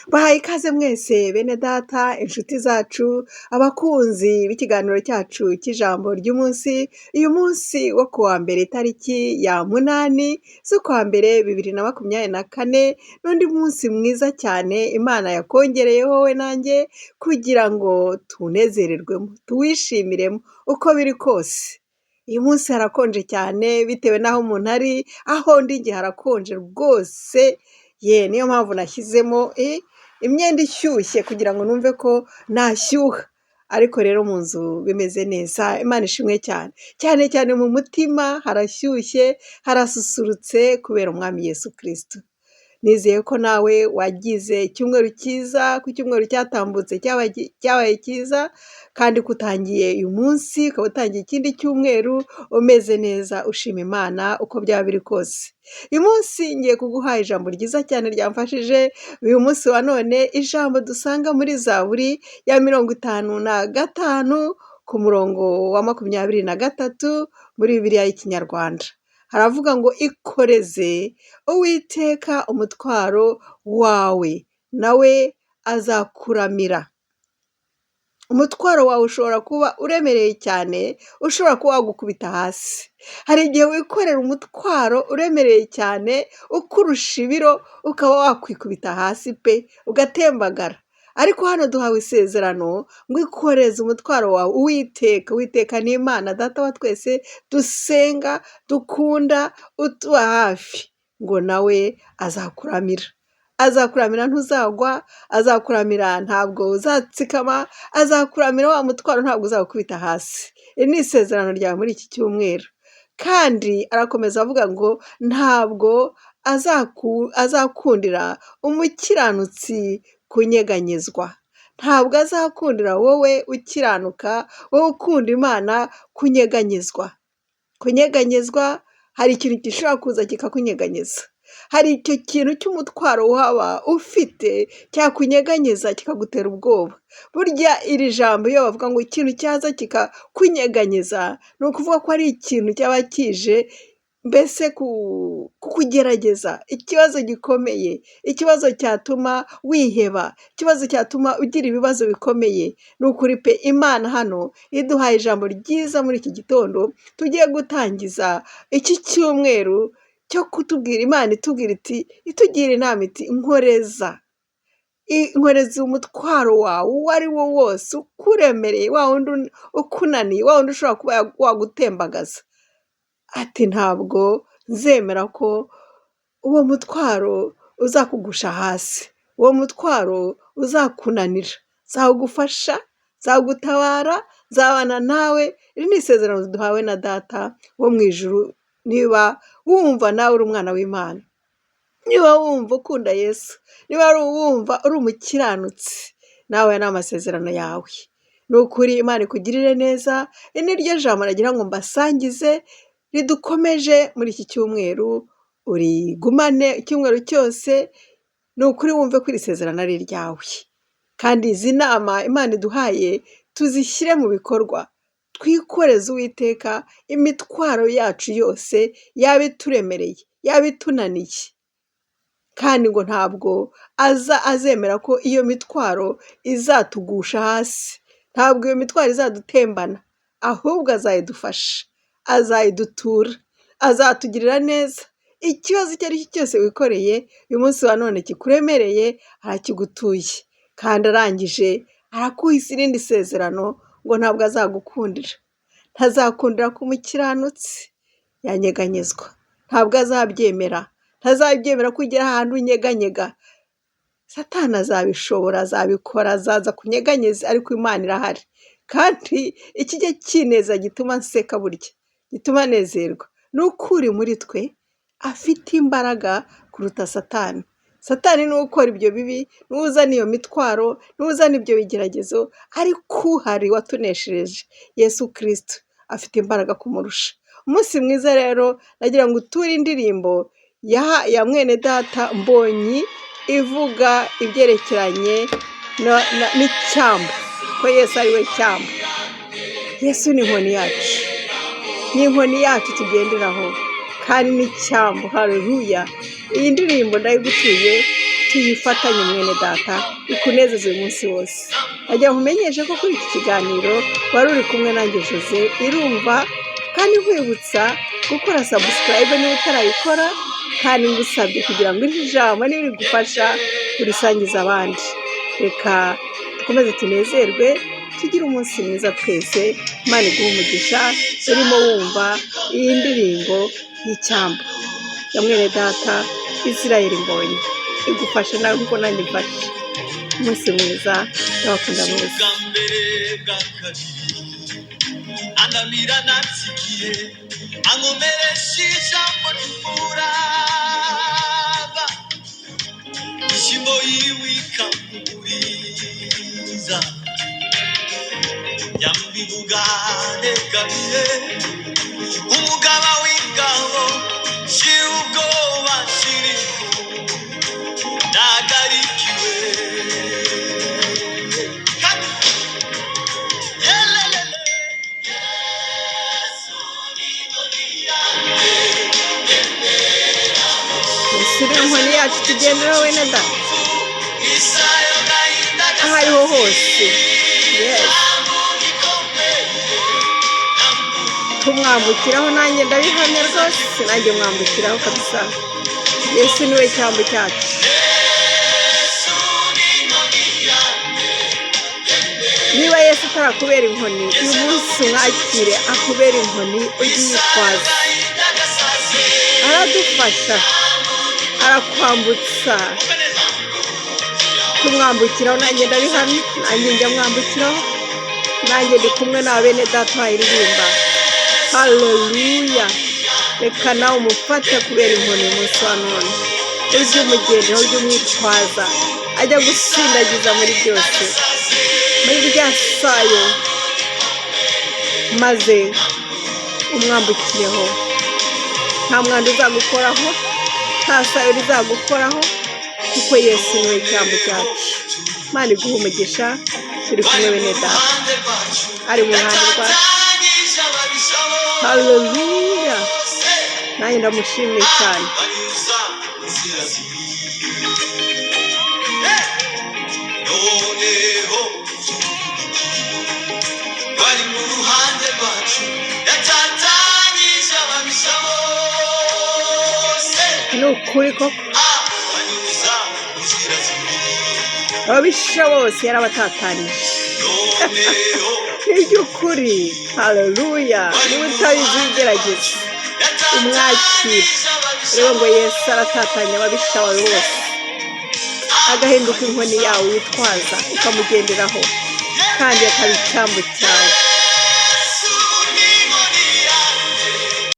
Bahaye ikaze mwese bene data inshuti zacu abakunzi b'ikiganiro cyacu cy'ijambo ry'umunsi uyu munsi wo kuwa mbere tariki ya 8 z'ukwa mbere 2024 n'undi munsi mwiza cyane Imana yakongereyeho wowe nanjye kugira ngo tunezererwemo tuwishimiremo uko biri kose. Uyu munsi harakonje cyane bitewe n'aho umuntu ari, aho ndi nge harakonje rwose niyo mpamvu nashyizemo imyenda ishyushye kugira ngo numve ko nashyuha, ariko rero mu nzu bimeze neza. Imana ishimwe cyane cyane cyane mu mutima harashyushye harasusurutse kubera umwami Yesu Kristo. Nizeye ko nawe wagize icyumweru cyiza, ku cyumweru cyatambutse cyabaye cyiza, kandi kutangiye uyu munsi ukaba utangiye ikindi cyumweru umeze neza ushima Imana uko byaba biri kose. Uyu munsi ngiye kuguha ijambo ryiza cyane ryamfashije uyu munsi wa none, ijambo dusanga muri Zaburi ya 55 ku murongo wa 23 muri Bibiliya y'Ikinyarwanda. Haravuga ngo ikoreze Uwiteka umutwaro wawe nawe azakuramira. Umutwaro wawe ushobora kuba uremereye cyane, ushobora kuba wagukubita hasi. Hari igihe wikorera umutwaro uremereye cyane ukurusha ibiro ukaba wakwikubita hasi pe ugatembagara, ariko hano duhawe isezerano ngo ikoreze umutwaro wawe Uwiteka. Uwiteka ni Imana data wa twese dusenga dukunda utuba hafi, ngo nawe azakuramira. Azakuramira ntuzagwa, azakuramira ntabwo uzatsikama, azakuramira wa mutwaro ntabwo uzawukubita hasi. Iri ni isezerano ryawe muri iki cyumweru. Kandi arakomeza avuga ngo ntabwo azakundira umukiranutsi kunyeganyezwa. Ntabwo azakundira wowe ukiranuka, wowe ukunda Imana kunyeganyezwa. Kunyeganyezwa, hari ikintu gishobora kuza kikakunyeganyeza. Hari icyo kintu cy'umutwaro waba ufite cyakunyeganyeza kikagutera ubwoba. Burya iri jambo iyo bavuga ngo ikintu cyaza kikakunyeganyeza, ni ukuvuga ko ari ikintu cyaba kije mbese kukugerageza, ikibazo gikomeye, ikibazo cyatuma wiheba, ikibazo cyatuma ugira ibibazo bikomeye. Ni ukuri pe, Imana hano iduhaye ijambo ryiza muri iki gitondo tugiye gutangiza iki cyumweru cyo kutubwira. Imana itubwira iti, itugira inama iti nkoreza umutwaro wawe uwo ari wo wose ukuremereye, wa wundi ukunaniye, wa wundi ushobora kuba wagutembagaza. Ati ntabwo nzemera ko uwo mutwaro uzakugusha hasi, uwo mutwaro uzakunanira. Zawugufasha, zawugutabara, zabana nawe. Iri ni isezerano duhawe na data wo mu ijuru. Niba wumva nawe uri umwana w'Imana, niba wumva ukunda Yesu, niba wumva uri umukiranutsi, nawe ni amasezerano yawe. Ni ukuri Imana ikugirire neza. Iri ni ryo jambo nagira ngo mbasangize ridukomeje muri iki cyumweru. Urigumane icyumweru cyose, ni ukuri wumve ko iri sezerano ari iryawe, kandi izi nama Imana iduhaye tuzishyire mu bikorwa. Twikoreze Uwiteka imitwaro yacu yose, yaba ituremereye, yaba itunaniye, kandi ngo ntabwo azemera ko iyo mitwaro izatugusha hasi. Ntabwo iyo mitwaro izadutembana, ahubwo azayidufasha, azayidutura, azatugirira neza. Ikibazo icyo ari cyo cyose wikoreye uyu munsi wa none kikuremereye, arakigutuye, kandi arangije arakuhisa irindi sezerano ngo ntabwo azagukundira. Ntazakundira ko umukiranutsi yanyeganyezwa. Ntabwo azabyemera. Ntazabyemera ko ugera ahantu unyeganyega. Satani azabishobora, azabikora, azaza kunyeganyeza, ariko Imana irahari. Kandi ikijya kineza gituma nseka burya, gituma nezerwa, ni uko uri muri twe afite imbaraga kuruta Satani. Satani ni ukora ibyo bibi, niwe uzana iyo mitwaro, niwe uzana ibyo bigeragezo, ariko uhari watuneshereje Yesu Kristo afite imbaraga kumurusha. Umunsi mwiza rero nagira ngo uture indirimbo ya mwene data Mbonyi ivuga ibyerekeranye n'icyambu, ko Yesu ari we cyambu. Yesu ni inkoni yacu, ni inkoni yacu tugenderaho, kandi n'icyambu. Haleluya! Iyi ndirimbo ndayigutuye tuyifatanye mwene data ikunezeze uyu munsi wose. Nagira nkumenyeshe ko kuri iki kiganiro wari uri kumwe nanjye Jose irumva, kandi nkwibutsa gukora subscribe niba utarayikora, kandi ngusabye kugira ngo iri jambo nirigufasha urisangiza abandi. Reka dukomeze tunezerwe, tugire umunsi mwiza twese. Imana iguhe umugisha urimo wumva iyi ndirimbo y'icyambo ya mwene data Israel Mbonyi, igufashe nawe kuko nanjye mfashe. Umunsi mwiza, ndabakunda mwese. Andamira natsikiye ankomeresha ijambo ry'umurava, ishimo yiwe ikamuriza, yambivuga negamiye umugaba w'ingabo, shira ubwoba shiriku nagarikiwe. Siri inkoni yacu tugendera wene da aho ariho hose. Tumwambukiraho, nanjye ndabihamya rwose, nanjye mwambukiraho kabisa. Yesu niwe cyambo cyacu. Niba Yesu atarakubera inkoni, uyu munsi mwakire akubera inkoni uyitwaza. Aradufasha, arakwambutsa. Tumwambukiraho, nanjye ndabihamya, nanjye njya mwambukiraho, nanjye ndi kumwe na bene data bayiririmba. Haleluya. Reka nawe umufate kubera inkoni umunsi wa none, ujye umugenderaho, ujye umwitwaza, ajya gusindagiza muri byose, muri rya sayo, maze umwambukireho. Nta mwanda uzagukoraho, nta sayo rizagukoraho, kuko Yesu niwe cyambo cyacu. Imana iguhe umugisha, turi kumwe bene data, ari mu ruhande rwacu. Haleluya. Nanjye ndamushimiye cyane. Bari mu ruhande rwacu, yatatanyije ababisha bose. Ni ukuri koko, ababisha bose yarabatatanyije. Ni iby'ukuri. Haleluya. Niba utabizi wigerageze umwakire, rero ngo Yesu aratatanya ababisha bawe bose, agahinduka inkoni yawe witwaza, ukamugenderaho, kandi akaba icyambo cyawe.